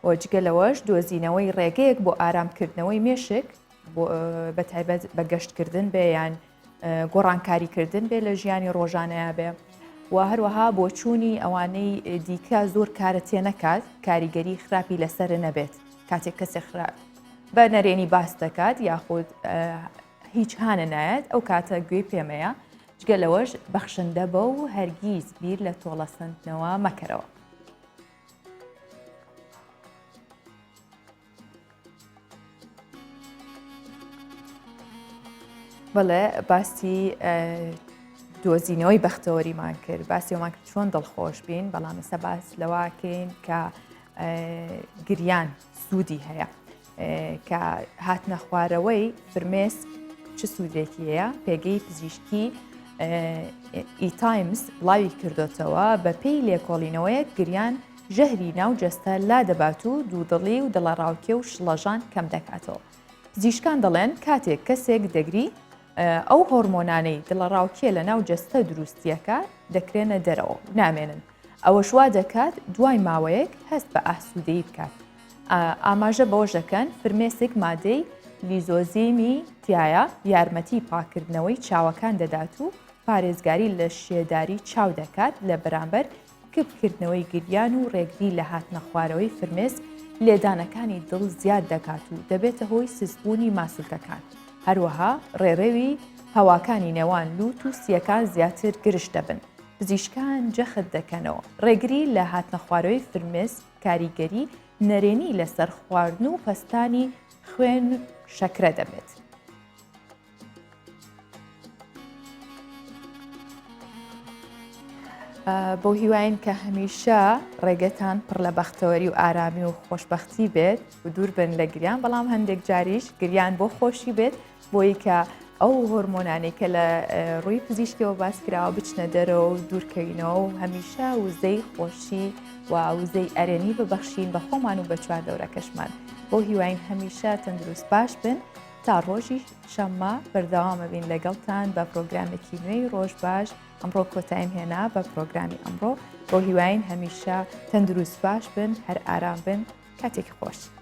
وەجگە لەوەش دۆزینەوەی ڕێگەیەک بۆ ئارامکردنەوەی مێشک بە تایبەت بە گەشتکردن بێ یان گۆڕانکاریکردن بێ لە ژیانی ڕۆژانەیە بێ و هەروەها بۆ چوونی ئەوانەی دیکە زۆر کارە تێ نەکات، کاریگەری خراپی لەسەر نەبێت کاتێک کەسێک بە نەرێنی باس دەکات یاخود هیچ هانە نایەت ئەو کاتە گوێی پێمەیە. جگە لەوەش بەخشندە بە و هەرگیز بیر لە تۆڵەسەندنەوە مەکەرەوە. بەڵێ باسی دۆزینەوەی بەختەوەریمان کرد باسی ئەومان کرد چۆن دڵخۆش بین بەڵام ئێستا باس لەواکەین کە گریان سوودی هەیە کە هاتنە خوارەوەی فرمێس چ سوودێکی هەیە پێگەی پزیشکی ئیتایمز بڵاوی کردوتەوە بە پێی لێکۆڵینەوەیەک گریان ژەهری ناو جەستە لا دەبات و دوودڵی و دڵەڕاوکێ و شڵەژان کەم دەکاتەوە. پزیشکان دەڵێن کاتێک کەسێک دەگری ئەو هۆرمۆنانەی دڵەڕاوکێ لە ناو جەستە دروستیەکە دەکرێنە دەرەوە نامێنن. ئەوە شوا دەکات دوای ماوەیەک هەست بە ئاسوودەیی بکات. ئاماژە بەوە دەکەن فرمێسێک مادەی لیزۆزیمی تایە یارمەتی پاکردنەوەی چاوەکان دەدات و پارێزگاری لە شێداری چاو دەکات لە بەرامبەر کپکردنەوەی گریان و ڕێگری لە هاتنە خوارەوەی فرمێس لێدانەکانی دڵ زیاد دەکات و دەبێتە هۆی سزبوونی ماسوولکەکان. هەروەها ڕێڕێوی هەواکانی نێوان لووت و سیەکان زیاتر گرشت دەبن. پزیشکان جەخت دەکەنەوە ڕێگری لە هاتنە خوارەوەی فرمێس کاریگەری نەرێنی لەسەر خواردن و پەستانی خوێن شەکرە دەبێت. بۆ هیواین کە هەمیشە ڕێگەتان پڕ لە بەختەوەری و ئارامی و خۆشببختی بێت و دوور بن لە گریان بەڵام هەندێک جاریش گریان بۆ خۆشی بێت بۆی کە ئەو هۆرمۆنانێک کە لە ڕووی پزیشکیەوە باسکراوە بچنە دەرەوە و دوورکەوینەوە و هەمیشە وزەی خۆشی و وزەی ئەرێنی ببەخشین بە خۆمان و بە چواردەورەکەشمان بۆ هیواین هەمیشە تەندروست باش بن تا ڕۆژی شەممە بەردەوامە بین لەگەڵتان بە پرۆگرامێکی نوێی ڕۆژ باش ئەمڕۆ کۆتاییم هێنا بە پرۆگرامی ئەمڕۆ بۆ هیواین هەمیشە تەندروست باش بن هەر ئارام بن کاتێکی خۆش.